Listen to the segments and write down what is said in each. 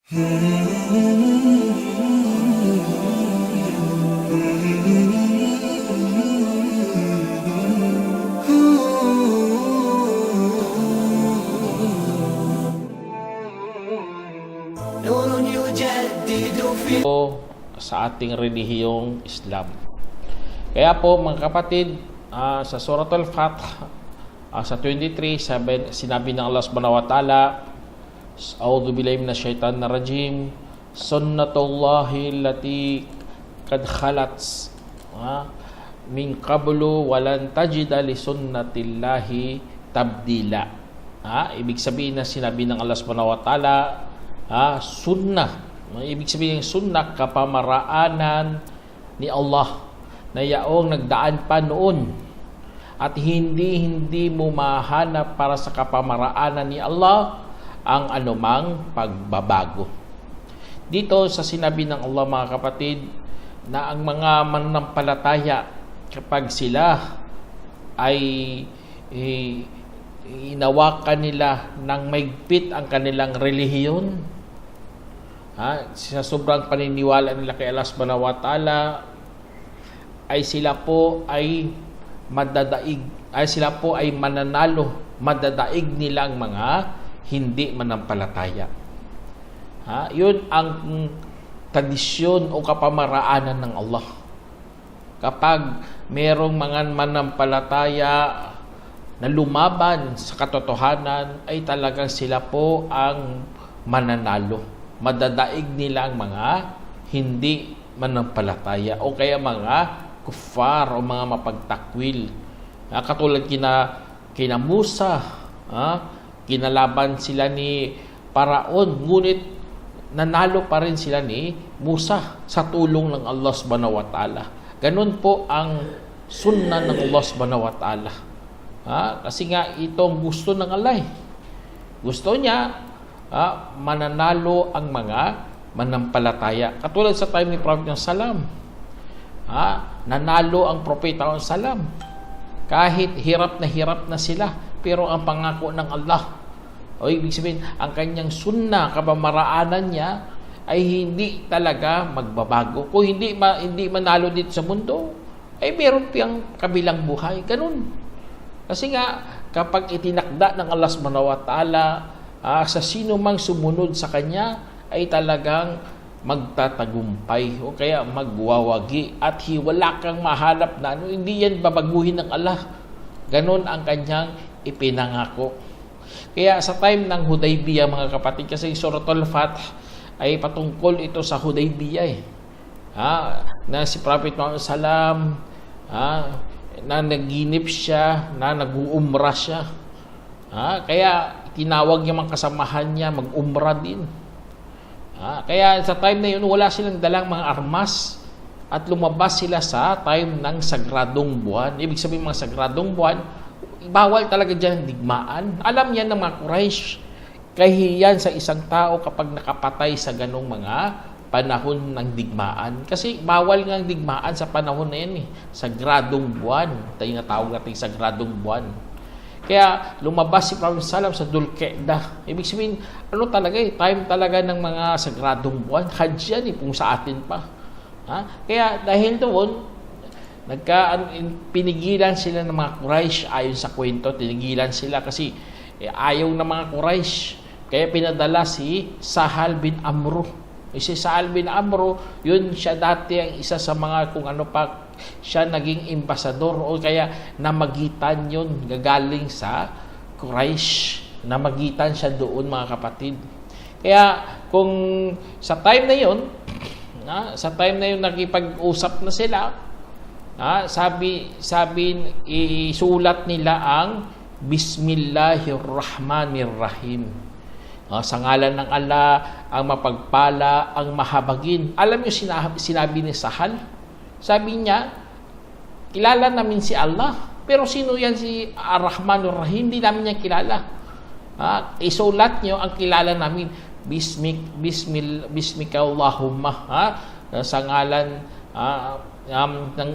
Sa ating relihiyong Islam. Kaya po mga kapatid, sa Suratul Fath, sa 23, sinabi ng Allah subhanahu wa ta'ala, A'udhu billahi minash shaitanir rajim, sunnatullahi allati qad khalat min qablu walan tajida li sunnatillahi tabdila. Ibig sabihin na sinabi ng Allah subhanahu wa ta'ala, sunnah. Ibig sabihin ng sunnah, kapamaraanan ni Allah na yaong nagdaan pa noon at hindi mo mahanap para sa kapamaraanan ni Allah ang anumang pagbabago. Dito sa sinabi ng Allah mga kapatid na ang mga mananampalataya kapag sila ay inawakan nila ng maigpit ang kanilang relihiyon, sa sobrang paniniwala nila kay Allah subhanahu wa ta'ala, ay sila po ay mananalo, madadaig nilang mga hindi manampalataya. Yun ang tradisyon o kapamaraanan ng Allah. Kapag merong mga manampalataya na lumaban sa katotohanan, ay talagang sila po ang mananalo. Madadaig nila ang mga hindi manampalataya o kaya mga kuffar o mga mapagtakwil. Katulad kina Musa, kinalaban sila ni Paraon, ngunit nanalo pa rin sila ni Musa sa tulong ng Allah subhanahu wa ta'ala. Ganun po ang sunnah ng Allah subhanahu wa ta'ala. Kasi nga itong gusto ng Allah. Gusto niya mananalo ang mga manampalataya. Katulad sa time ni Prophet Salam, nanalo ang Propeta Salam. Kahit hirap na sila, pero ang pangako ng Allah, ibig sabihin, ang kanyang sunnah, kapamaraanan niya, ay hindi talaga magbabago. Kung hindi manalo dito sa mundo, ay meron piyang kabilang buhay. Ganun. Kasi nga, kapag itinakda ng Allah subhanahu wa ta'ala, sa sino mang sumunod sa kanya ay talagang magtatagumpay o kaya magwawagi at wala kang mahanap na hindi yan babaguhin ng Allah. Ganon ang kanyang ipinangako. Kaya sa time ng Hudaybiyah mga kapatid, kasi Suratul Fath ay patungkol ito sa Hudaybiyah na si Prophet Muhammad Salam na naginip siya, na nag-uumrah siya. Kaya tinawag yung mga kasamahan niya mag-umrah din. Kaya sa time na yun, wala silang dalang mga armas at lumabas sila sa time ng sagradong buwan. Ibig sabihin mga sagradong buwan, bawal talaga dyan ang digmaan. Alam yan ng mga Quraysh. Kahiyan sa isang tao kapag nakapatay sa ganong mga panahon ng digmaan. Kasi bawal nga ang digmaan sa panahon na yan. Sagradong buwan. Tayo na tawag natin sagradong buwan. Kaya lumabas si Prophet Salam sa Dhul-Qa'dah. Ibig sabihin, time talaga ng mga sagradong buwan. Hajj yan kung sa atin pa. Kaya dahil doon, pinigilan sila ng mga Quraysh. Ayon sa kwento, pinigilan sila kasi ayaw ng mga Quraysh. Kaya pinadala si Sahal bin Amru. Si Sahal bin Amru, yun siya dati ang isa sa mga siya naging ambasador o kaya namagitan yun gagaling sa Quraysh. Namagitan siya doon mga kapatid. Kaya kung sa time na yun nakipag-usap na sila, sabi isulat nila ang Bismillahirrahmanirrahim. Sa ngalan ng Allah, ang mapagpala, ang mahabagin. Alam niyo sinabi ni Sahal? Sabi niya, kilala namin si Allah, pero sino yan si Ar-Rahman Ar-Rahim? Hindi namin niya kilala. Isulat niyo ang kilala namin. Bismika Allahumma. Sa ngalan ng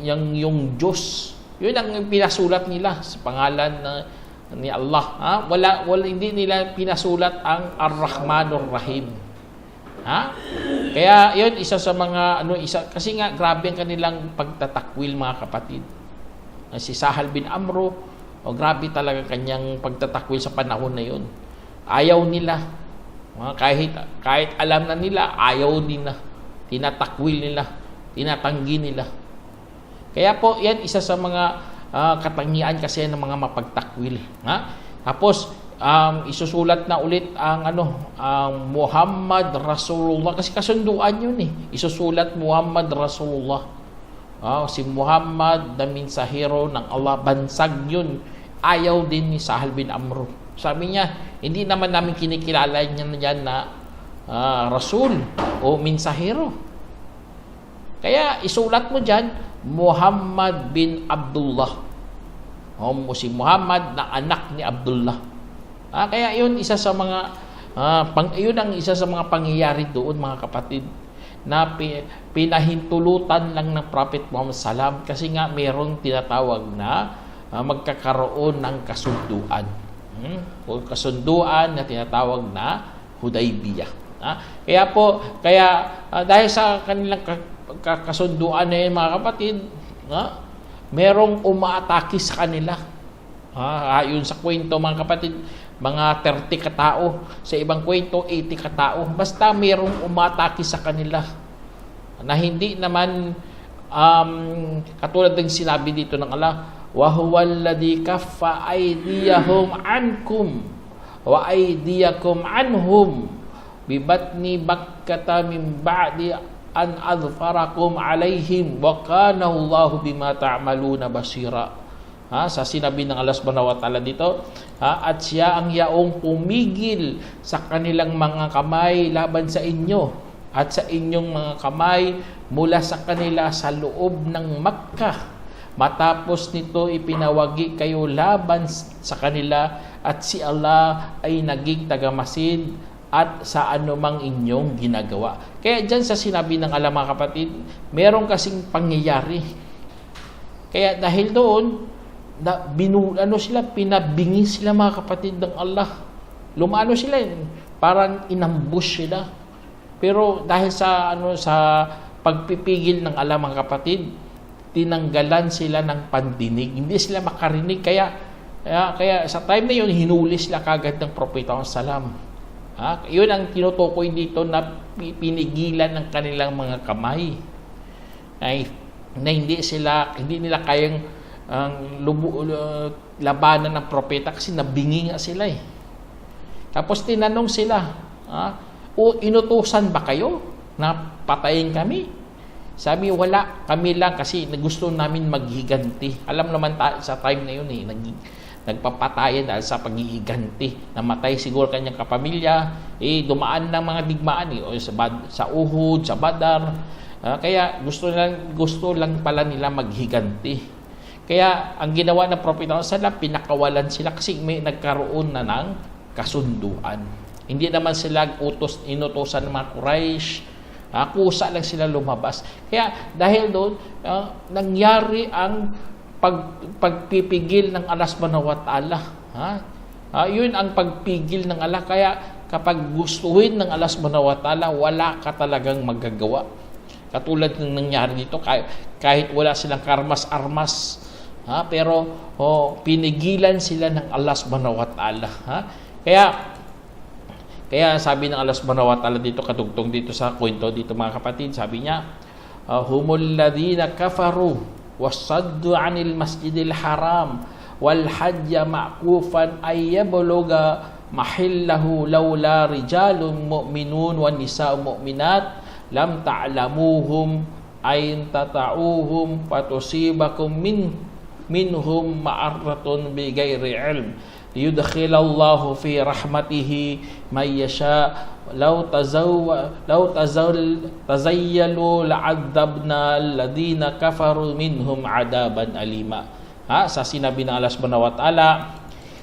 yung Diyos. Yun ang pinasulat nila sa pangalan ni Allah. Wala hindi nila pinasulat ang Ar-Rahman Ar-Rahim. Ha? Kaya yun, isa sa mga, kasi nga, grabe ang kanilang pagtatakwil, mga kapatid. Si Sahal bin Amro, grabe talaga kanyang pagtatakwil sa panahon na yun. Ayaw nila. Kahit alam na nila, ayaw nila. Tinatakwil nila. Tinatanggi nila. Kaya po, yan, isa sa mga katangian kasi ng mga mapagtakwil. Ha? Tapos, isusulat na ulit ang Muhammad Rasulullah, kasi kasunduan yun eh. Isusulat Muhammad Rasulullah. Si Muhammad na mensahero ng Allah, bansag yun. Ayaw din ni Sahal bin Amro. Sabi niya, hindi naman namin kinikilala niya na Rasul o mensahero. Kaya isulat mo dyan, Muhammad bin Abdullah. Si Muhammad na anak ni Abdullah. Kaya yun isa sa mga yun ang isa sa mga pangyayari doon, mga kapatid, na pinahintulutan lang ng Prophet Muhammad salam, kasi nga mayroong tinatawag na magkakaroon ng kasunduan. O kasunduan na tinatawag na Hudaybiyah. Kaya dahil sa kanilang kasunduan na yun, mga kapatid, merong umaatake sa kanila. Yun sa kwento, mga kapatid, mga 30 katao. Sa ibang kwento, 80 katao. Basta merong umatake sa kanila na hindi naman katulad ng sinabi dito ng Allah, wa huwal ladzi kaffa aydiyahum ankum wa aydiyakum anhum bi batni bakkata min ba'di an adfarakum alaihim wa kana Allahu bima ta'maluna basira. Sa sinabi ng Allah subhanahu wa ta'ala dito, at siya ang yaong pumigil sa kanilang mga kamay laban sa inyo at sa inyong mga kamay mula sa kanila sa loob ng Makkah. Matapos nito ipinawagi kayo laban sa kanila at si Allah ay naging tagamasid at sa anumang inyong ginagawa. Kaya dyan sa sinabi ng Allah, mga kapatid, meron kasing pangyayari. Kaya dahil doon, pinabingi sila, mga kapatid ng Allah. Lumano sila, parang inambush sila. Pero dahil sa pagpipigil ng Allah, mga kapatid, tinanggalan sila ng pandinig. Hindi sila makarinig. Kaya sa time na yun, hinuli sila kagad ng Propeta salam. Yun ang tinutukoy dito na pinigilan ng kanilang mga kamay. Na hindi nila kayang labanan ng propeta kasi nabingi nga sila eh. Tapos tinanong sila, inutusan ba kayo na patayin kami? Sabi, wala, kami lang kasi gusto namin maghiganti. Alam naman sa time na yun nagpapatayan dahil sa paghihiganti. Namatay siguro kanyang kapamilya, dumaan ng mga digmaan sa Uhud, sa Badar. Kaya gusto lang pala nila maghiganti. Kaya ang ginawa ng Propeta sallallahu, pinakawalan sila kasi may nagkaroon na ng kasunduan. Hindi naman sila inutosan ng mga Quraysh. Kusa lang sila lumabas. Kaya dahil doon, nangyari ang pagpipigil ng Allah subhanahu wa ta'ala. Yun ang pagpigil ng Allah. Kaya kapag gustuhin ng Allah subhanahu wa ta'ala, wala ka talagang magagawa. Katulad ng nangyari dito, kahit wala silang karmas-armas, pero pinigilan sila ng Allah subhanahu wa ta'ala. Kaya sabi ng Allah subhanahu wa ta'ala dito, katugtong dito sa kwento dito, mga kapatid, sabi niya, humul ladhina kafaru wasaddu anil masjidil haram wal hajja ma'kufan ay yabluga mahillahu lawla rijalun mu'minun wa nisa'u mu'minat lam ta'lamuhum ayn tata'uhum patusibakum minhum ma'arratun bighairi ilm yudkhilallahu fi rahmatihi may yasha law tazayyalu la'adzabna alladhina kafaru minhum adaban alima. Sa sinabi ng Allah subhanahu wa ta'ala,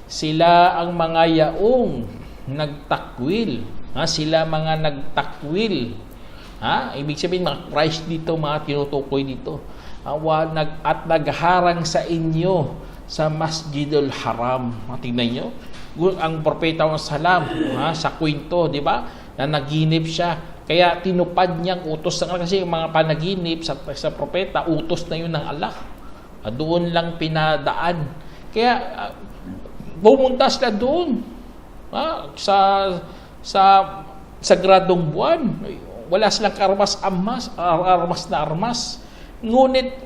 sila ang mga yaong nagtakwil. Sila mga nagtakwil. Ibig sabihin, mga Christ dito, mga tinutukoy dito. At nagharang sa inyo sa Masjidul Haram. Tingnan nyo, ang Propeta salam sa kwento, di ba? Na naginip siya Kaya tinupad niyang utos ng Allah kasi yung mga panaginip sa propeta, utos na yun ng Allah. Doon lang pinadaan. Kaya pumunta sila doon sa sagradong buwan. Wala silang armas na armas. Ngunit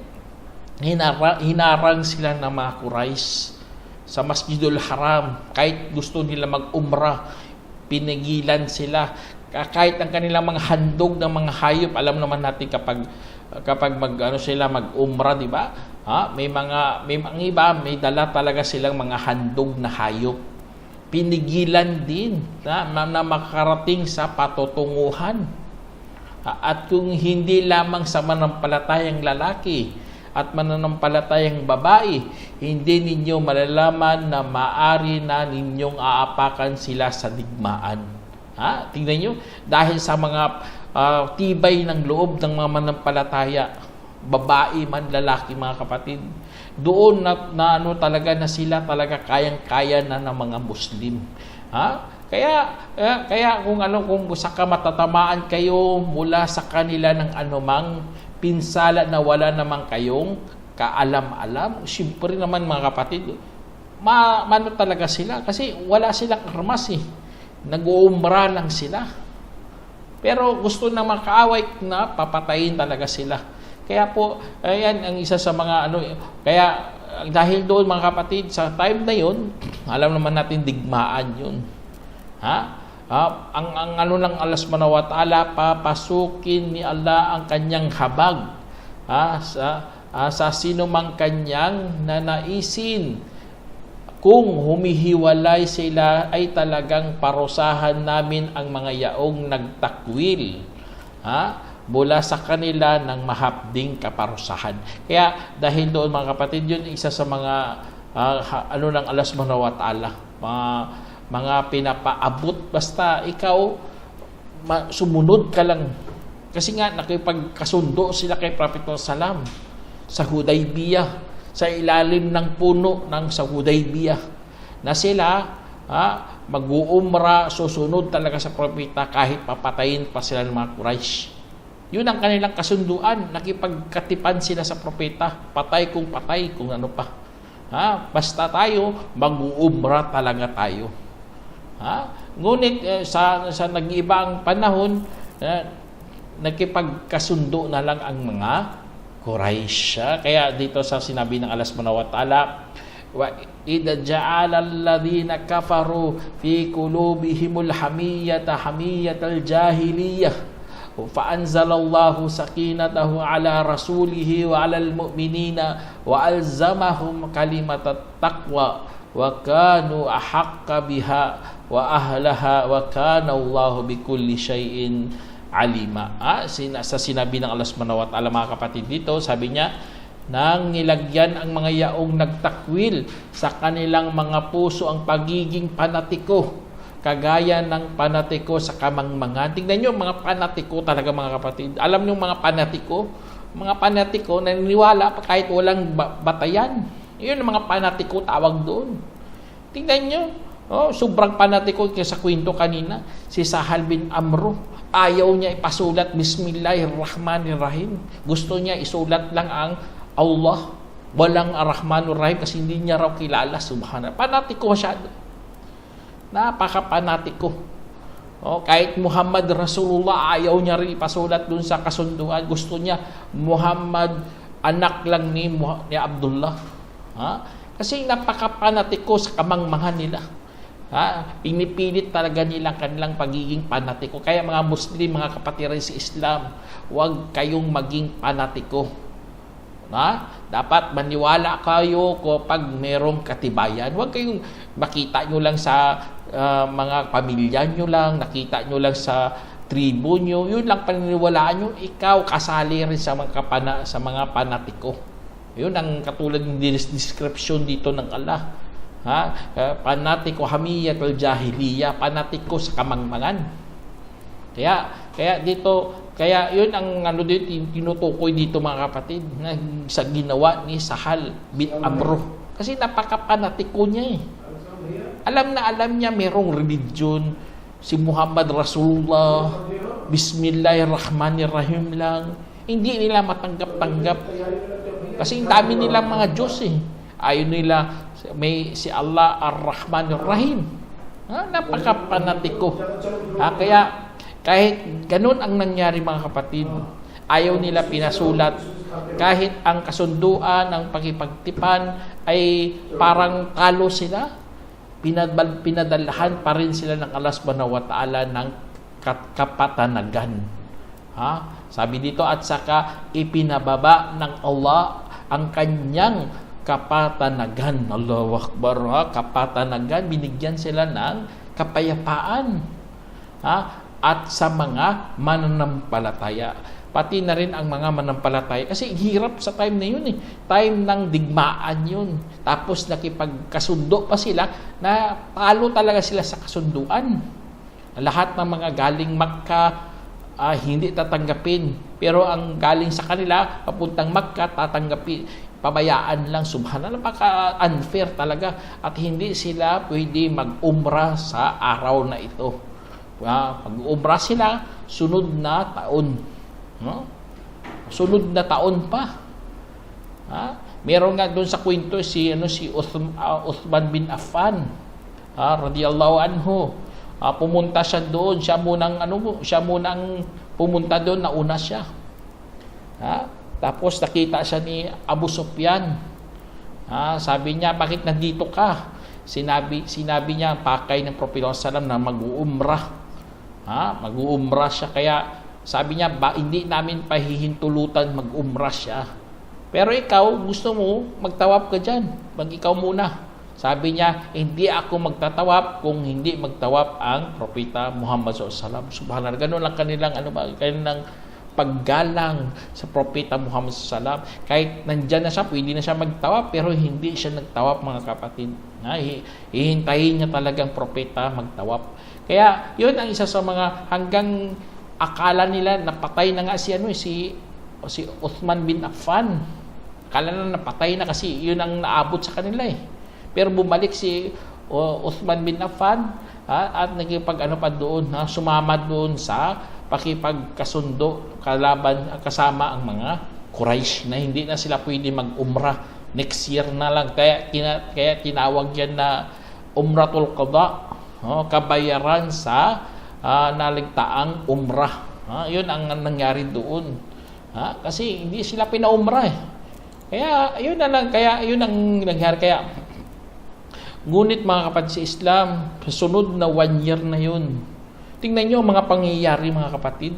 hinarang sila ng mga Quraysh sa Masjidul Haram. Kahit gusto nila mag-umrah, pinigilan sila. Kahit ang kanilang mga handog ng mga hayop, alam naman natin kapag mag-umrah, di ba? May iba, may dala talaga silang mga handog na hayop. Pinigilan din na makarating sa patutunguhan. At kung hindi lamang sa mananampalatayang lalaki at mananampalatayang babae, hindi ninyo malalaman na maaari na ninyong aapakan sila sa digmaan. Tingnan nyo, dahil sa mga tibay ng loob ng mga mananampalataya, babae man, lalaki, mga kapatid, doon na talaga na sila talaga kayang-kaya na ng mga Muslim. Kaya kung saka matatamaan kayo mula sa kanila ng anumang pinsala na wala naman kayong kaalam-alam, siyempre naman mga kapatid, mano talaga sila kasi wala silang armas nag-uumra lang sila. Pero gusto na makaaway na papatayin talaga sila. Kaya po, ayan ang isa sa mga kaya dahil doon mga kapatid, sa time na yun, alam naman natin digmaan yun. Ang ng Allah subhanahu wa ta'ala, papasukin ni Allah ang kanyang habag sa sino mang kanyang nanaisin. Kung humihiwalay sila, ay talagang parusahan namin ang mga yaong nagtakwil mula sa kanila ng mahapding kaparusahan. Kaya dahil doon mga kapatid, yun isa sa mga ng Allah subhanahu wa ta'ala, mga pinapaabot, basta ikaw sumunod ka lang. Kasi nga nakipagkasundo sila kay Prophet Salam sa Hudaybiyah, sa ilalim ng puno sa Hudaybiyah, na sila mag-uumra, susunod talaga sa propeta kahit papatayin pa sila ng mga Quraysh. Yun ang kanilang kasunduan. Nakipagkatipan sila sa propeta, patay kung ano pa. Basta tayo, mag-uumra talaga tayo. Ngunit sa nag-iba ang panahon, nakipagkasundo na lang ang mga Quraysh. Kaya dito sa sinabi ng Allah subhanahu wa ta'ala, wa idza ja'ala alladhina kafaru fi qulubihimul hamiyatal jahiliyah fa anzalallahu sakinatahu ala rasulihi wa alal mu'minina wa alzamahum kalimatat taqwa wa kanu ahaqqa biha wa ahlaha wa kana Allahu bikulli syai'in alima. Sa sinabi ng Allah subhanahu wa ta'ala mga kapatid dito, sabi niya, nang nilagyan ang mga yaong nagtakwil sa kanilang mga puso ang pagiging panatiko, kagaya ng panatiko sa kamangmangan. Tingnan nyo, mga panatiko talaga mga kapatid. Alam nyo mga panatiko naniniwala pa kahit walang batayan. Yun ang mga panatiko tawag doon. Tingnan nyo, sobrang panatiko sa kwento kanina, si Sahal bin Amro. Ayaw niya ipasulat Bismillahirrahmanirrahim. Gusto niya isulat lang ang Allah, walang Ar-Rahmanur-Rahim kasi hindi niya raw kilala. Subhanallah. Panatiko masyado. Napaka-panatiko. Kahit Muhammad Rasulullah, ayaw niya rin ipasulat dun sa kasunduan. Gusto niya Muhammad, anak lang ni Abdullah. Kasi napaka-panatiko sa kamangmangan nila. Pinipilit talaga nila kanilang pagiging panatiko. Kaya mga Muslim, mga kapatiran sa Islam, huwag kayong maging panatiko. Dapat maniwala kayo kapag merong katibayan. Huwag kayong makita nyo lang sa mga pamilya nyo lang, nakita nyo lang sa tribo nyo, yun lang paniniwalaan nyo, ikaw kasali rin sa mga panatiko. Yun ang katulad ng description dito ng Allah. Panatiko hamiyatul jahiliya, panatiko sa kamangmangan. Kaya yun ang dito tinutukoy dito mga kapatid na sa ginawa ni Sahal bin Amro. Kasi napakapanatiko niya Alam niya merong religion si Muhammad Rasulullah. Bismillahirrahmanirrahim lang. Hindi nila matanggap-tanggap. Kasi ang dami nilang mga Diyos eh. Ayaw nila, may si Allah Ar-Rahmanir-Rahim. Napaka-panatiko. Kaya kahit ganun ang nangyari mga kapatid, ayaw nila pinasulat. Kahit ang kasunduan, ang pakipagtipan ay parang talo sila, pinadalahan pa rin sila ng Allah subhanahu wa ta'ala ng kapatanagan. Sabi dito, at saka ipinababa ng Allah ang kanyang kapatanagan. Allahu Akbar. Kapatanagan, binigyan sila ng kapayapaan. At sa mga mananampalataya. Pati na rin ang mga manampalataya. Kasi hirap sa time na yun eh. Time ng digmaan yun. Tapos nakipagkasundo pa sila na talo talaga sila sa kasunduan. Lahat ng mga galing Makkah, hindi tatanggapin. Pero ang galing sa kanila, papuntang Makkah, tatanggapin. Pabayaan lang. Subhanallah, napaka-unfair talaga. At hindi sila pwede mag-umrah sa araw na ito. Pag-umrah sila, sunod na taon. Sunod na taon pa. Meron nga doon sa kwento si Uthman bin Affan, radiyallahu anhu. Pumunta siya doon, siya munang pumunta doon, nauna siya. Tapos nakita siya ni Abu Sufyan. Sabi niya, bakit nandito ka? Sinabi niya, pakay ng Propeta sallam na mag-uumrah. Mag-uumrah siya, kaya sabi niya, hindi namin pahihintulutan mag-umrah siya. Pero ikaw, gusto mo, magtawaf ka dyan. Ikaw muna. Sabi niya, hindi ako magtatawaf kung hindi magtawaf ang Propeta Muhammad SAW. Subhanallah. Ganun lang kanilang paggalang sa Propeta Muhammad SAW. Kahit nandyan na siya, pwede na siya magtawaf, pero hindi siya nagtawaf, mga kapatid. Hihintayin niya talagang Propeta magtawaf. Kaya, yun ang isa sa mga hanggang akala nila napatay na nga si Uthman bin Affan. Akala na napatay na kasi yun ang naabot sa kanila eh. Pero bumalik si Uthman bin Affan at nagipag pa doon, sumama doon sa pakipagkasundo kasama ang mga Quraysh na hindi na sila pwede mag-umrah. Next year na lang. Kaya tinawag yan na Umratul Qada. Kabayaran sa naligtaang umrah. Yun ang nangyari doon. Kasi hindi sila pinaumrah eh. Kaya yun ang nangyari. Kaya ngunit mga kapatid sa Islam, sunod na 1 year na yun. Tingnan nyo mga pangyayari mga kapatid.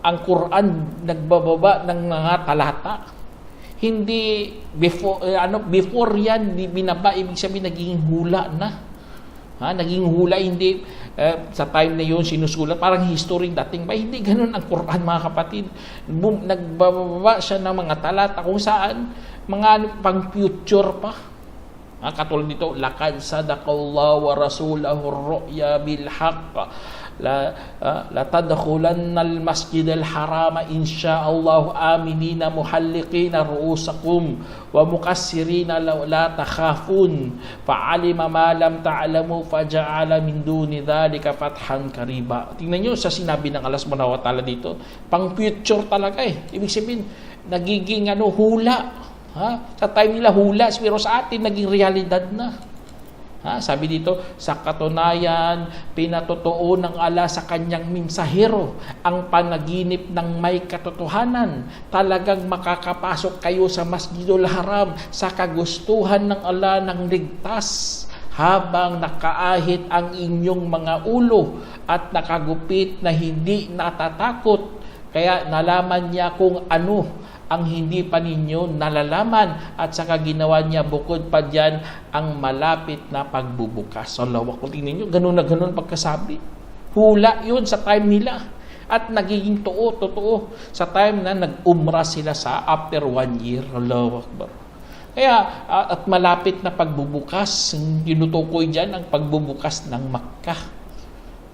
Ang Quran nagbababa ng mga talata. Hindi before yan binaba, ibig sabihin naging hula na. Naging hula, hindi sa time na yun sinusulat, parang history dating ba? Hindi ganun ang Quran mga kapatid. Nagbababa siya ng mga talata kung saan mga pang future pa. Katulad dito, laqad sadaqallahu wa rasulahu ar-ru'ya bil haqq la tadkhulanna al-masjidal harama insyaallah aminina muhalliqina ru'usakum wa muqassirina la takhafun fa'alima ma lam ta'lamu faja'ala min duni dhalika fathan qariba. Tingnan niyo sa sinabi ng Allah Subhanahu wa ta'ala dito, pang future talaga eh. Ibig sabihin nagiging hula. Sa time nila hula, pero sa atin naging realidad na. Sabi dito, sa katunayan, pinatotoo ng Allah sa kanyang mensahero ang panaginip ng may katotohanan. Talagang makakapasok kayo sa Masjidul Haram sa kagustuhan ng Allah ng ligtas habang nakaahit ang inyong mga ulo at nakagupit na hindi natatakot. Kaya nalaman niya kung ano ang hindi pa ninyo nalalaman at saka ginawa niya bukod pa diyan ang malapit na pagbubukas. Allahu Akbar. Tingnan niyo, ganun na ganun pagkasabi. Hula yun sa time nila. At nagiging totoo sa time na nag-umrah sila sa after 1 year. Allahu Akbar. Kaya, at malapit na pagbubukas, tinutukoy diyan ang pagbubukas ng Makkah.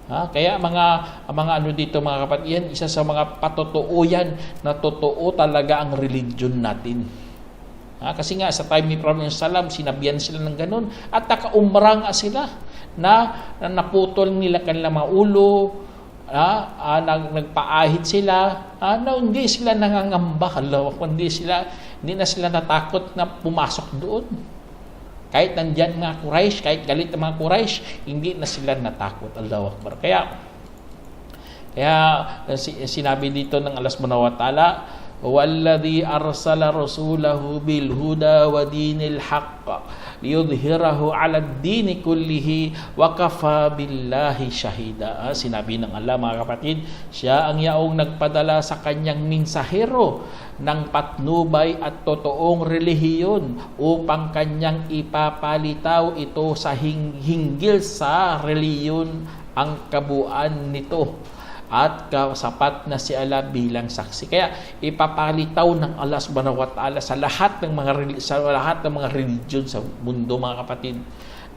Kaya mga dito mga kapatid, yan isa sa mga patotoo yan na totoo talaga ang religion natin. Kasi nga sa time ni Prophet Sallam, sinabihan sila ng ganun at nakaumrah nga sila na naputol nila kanilang mga ulo, nagpaahit sila, hindi sila nangangamba, hindi na sila natakot na pumasok doon. Kahit nandyan mga Quraysh, kahit galit ang mga Quraysh, hindi na sila natakot. Allahu Akbar. Kaya sinabi dito ng Allah Subhanahu wa Ta'ala, "Walladhi arsala rasulahu bil huda wa dinil haqq liyudhhirahu 'ala ad-din kullihi wa kafa billahi shahida." Sinabi ng Allah, mga kapatid, siya ang yaong nagpadala sa kanyang minsahero ng patnubay at totoong relihiyon upang kanyang ipapalitaw ito sa hinggil sa relihiyon ang kabuuan nito at sapat na si Allah bilang saksi. Kaya ipapalitaw ng Allah Subhanahu wa Ta'ala sa lahat ng mga religion sa mundo, mga kapatid,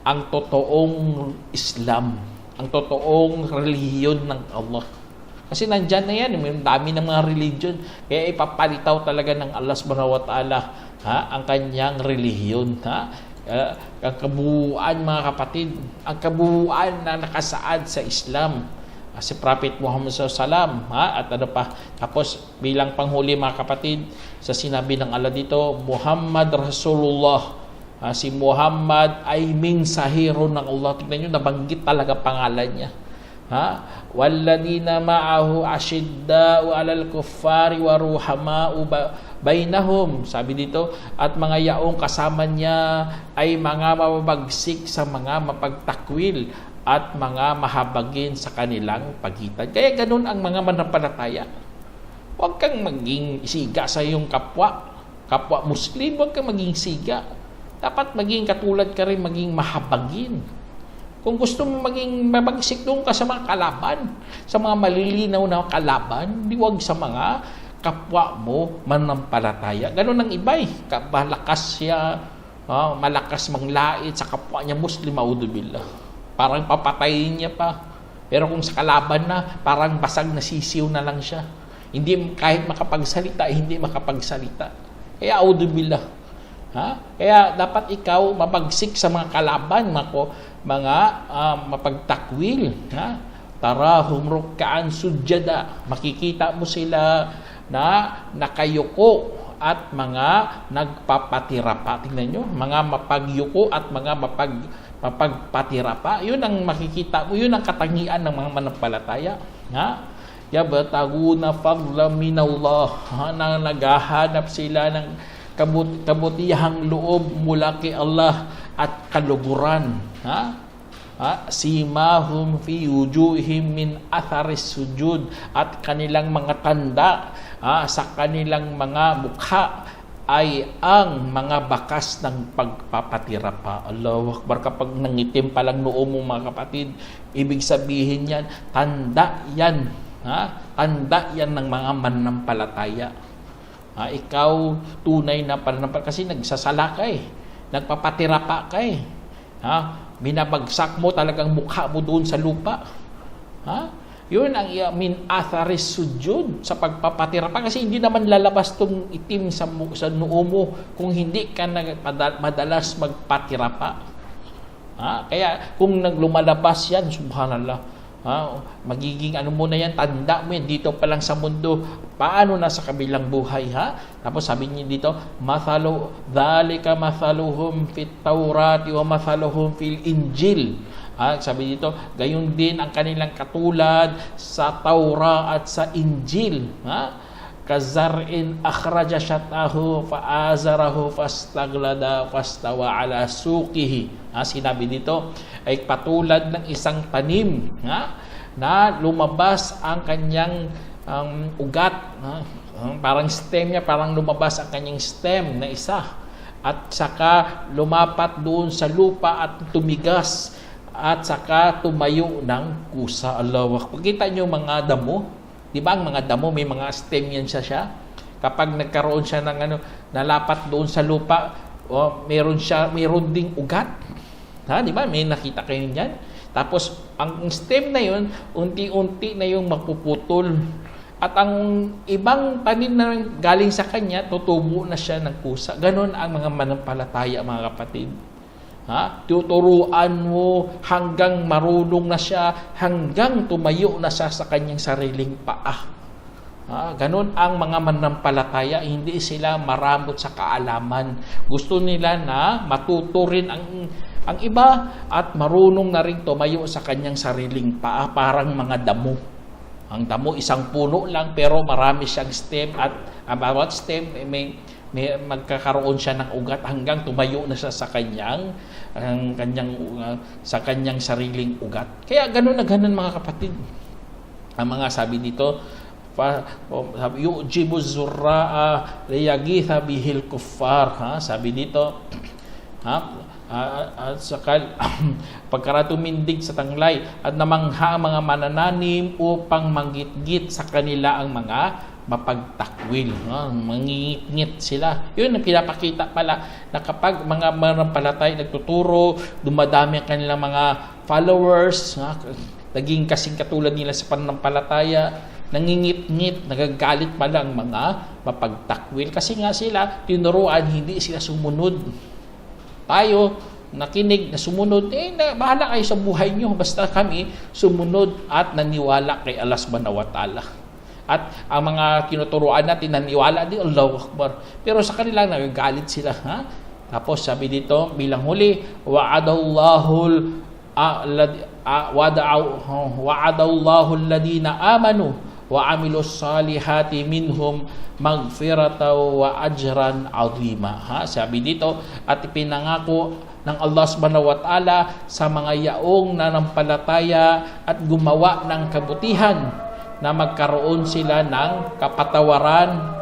ang totoong Islam, ang totoong relihiyon ng Allah. Kasi nandyan na yan, may dami ng mga religion. Kaya ipapalitaw talaga ng Allah Subhanahu wa Ta'ala ang kanyang relihiyon. Ang kabuuan, mga kapatid, ang kabuuan na nakasaad sa Islam. Si Prophet Muhammad SAW, at tapos bilang panghuli, mga kapatid, sa sinabi ng Allah dito, Muhammad Rasulullah, si Muhammad ay minsahero ng Allah. Tignan nyo, nabanggit talaga pangalan niya. Walladina ma'ahu ashidda'u 'alal kuffari wa ruhama'u bainahum. Sabi dito, at mga yaong kasama niya ay mga mababagsik sa mga mapagtakwil at mga mahabagin sa kanilang pagitan. Kaya ganun ang mga manampalataya. Huwag kang maging siga sa iyong kapwa Muslim, huwag kang maging siga. Dapat maging katulad ka rin, maging mahabagin. Kung gusto mo maging mabagsik, doon ka sa mga kalaban, sa mga malilinaw na kalaban, di huwag sa mga kapwa mo manampalataya. Ganun ang iba'y, malakas siya, malakas manglait sa kapwa niya Muslim, a'udzubillah. Parang papatayin niya pa. Pero kung sa kalaban na, parang basag na sisiw na lang siya. Hindi, kahit makapagsalita, hindi makapagsalita. Kaya a'udzubillah. Kaya dapat ikaw mabagsik sa mga kalaban, mga mapagtakwil. Tarahum ruk'an sujada. Makikita mo sila na nakayuko at mga nagpapatirapa. Tingnan nyo, mga mapagyuko at mga mapagpatirapa. Yun ang makikita mo, yun ang katangian ng mga manampalataya. Yabtaguna fadlan minallah, na naghahanap sila ng kabutihang loob mula kay Allah at kaluguran. Simahum fi wujuhihim min atharis sujud, at kanilang mga tanda sa kanilang mga mukha ay ang mga bakas ng pagpapatirapa. Allahu Akbar. Kapag nangitim pa lang noo mo, mga kapatid, ibig sabihin yan, tanda yan. Tanda yan ng mga manampalataya. Ikaw tunay na pananampalataya kasi nagsasala ka nagpapatirapa ka binabagsak mo talagang mukha mo doon sa lupa. Yun ang min atharis sujud, sa pagpapatirapa, kasi hindi naman lalabas tong itim sa noo mo kung hindi ka madalas magpatirapa. Kaya kung naglumalabas yan, subhanallah, magiging muna yan, tanda mo yan dito pa lang sa mundo, paano na sa kabilang buhay. Tapos sabi niya dito, dhalika mathaluhum fit tawrati wa mathaluhum fil injil. Sabi dito, gayon din ang kanilang katulad sa Taura at sa Injil. Kazar'in akhraja shatahu fa'azarahu fastaglada fastawa ala suqihi. Sinabi dito ay patulad ng isang tanim na lumabas ang kanyang ugat. Parang stem niya, parang lumabas ang kanyang stem na isa. At saka lumapat doon sa lupa at tumigas. At saka tumayo ng kusa. Allah, pakita nyo mga damo. Di ba ang mga damo, may mga stem yan siya. Kapag nagkaroon siya ng nalapat doon sa lupa, meron ding ugat. Di ba? May nakita kayo niyan. Tapos, ang stem na yun, unti-unti na yung mapuputol. At ang ibang tanim na galing sa kanya, tutubo na siya ng kusa. Ganon ang mga manampalataya, mga kapatid. Tuturuan mo hanggang marunong na siya, hanggang tumayo na siya sa kanyang sariling paa. Ganun ang mga manampalataya, hindi sila maramot sa kaalaman. Gusto nila na matuto rin ang iba at marunong na rin tumayo sa kanyang sariling paa, parang mga damo. Ang damo isang puno lang pero marami siyang stem at bawat stem may magkakaroon siya ng ugat hanggang tumayo na siya sa kanyang sariling ugat. Kaya ganun na ganun mga kapatid. Ang mga sabi dito, yu'jibu zurra'a liyagitha bihil kuffar, sabi dito, sakal pagkara tumindig sa tanglay at namangha ang mga manananim upang manggitgit sa kanila ang mga mapagtakwil, mangingit sila. Yun ang pinapakita pala na kapag mga manampalatay nagtuturo, dumadami ang kanilang mga followers, naging kasing katulad nila sa pananampalataya, nangingit-ngit, nagagalit pala ang mga mapagtakwil kasi nga sila tinuruan, hindi sila sumunod. Tayo nakinig na sumunod, bahala kayo sa buhay nyo, basta kami sumunod at naniwala kay Allah subhanahu wa ta'ala. At ang mga kinuturuan natin naniwala din, Allahu Akbar, pero sa kanila nagagalit sila. Tapos sabi dito bilang huli, wa'adallahu alladhina amanu wa amilus salihati minhum magfirata wa ajran azima. Sabi dito, at ipinangako ng Allah subhanahu wa ta'ala sa mga yaong nanampalataya at gumawa ng kabutihan na magkaroon sila ng kapatawaran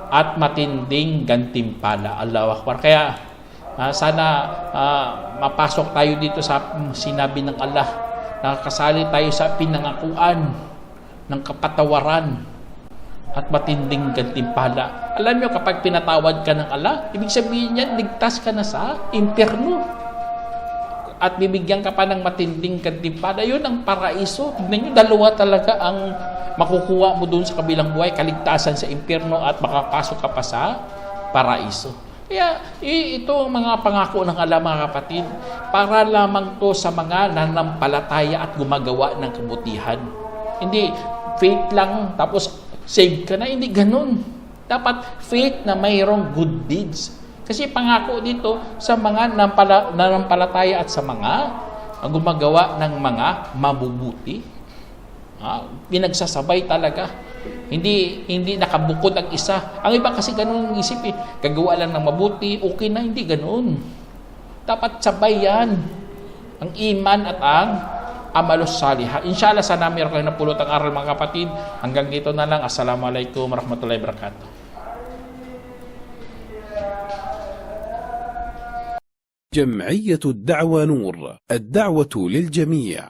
at matinding gantimpala. Allahu Akbar. Kaya sana mapasok tayo dito sa sinabi ng Allah, nakasali tayo sa pinangakuan ng kapatawaran at matinding gantimpala. Alam nyo, kapag pinatawad ka ng Allah, ibig sabihin niyan, ligtas ka na sa impyerno. At bibigyan ka pa ng matinding gantimpala. Yun ang paraiso. Tignan nyo, dalawa talaga ang makukuha mo dun sa kabilang buhay, kaligtasan sa impyerno at makapasok ka pa sa paraiso. Kaya ito ang mga pangako ng Allah, mga kapatid, para lamang to sa mga nanampalataya at gumagawa ng kabutihan. Hindi faith lang tapos save ka na, hindi ganun. Dapat faith na mayroong good deeds. Kasi pangako dito sa mga nanampalataya at sa mga gumagawa ng mga mabubuti. Pinagsasabay talaga. Hindi nakabukod ang isa. Ang iba kasi ganun ang isip Gagawa lang ng mabuti, okay na, hindi ganun. Dapat sabay yan. Ang iman at ang amalos salihah. Inshallah, sana meron kayong napulot ang aral, mga kapatid. Hanggang dito na lang. Assalamualaikum warahmatullahi wabarakatuh. جمعية الدعوة نور، الدعوة للجميع.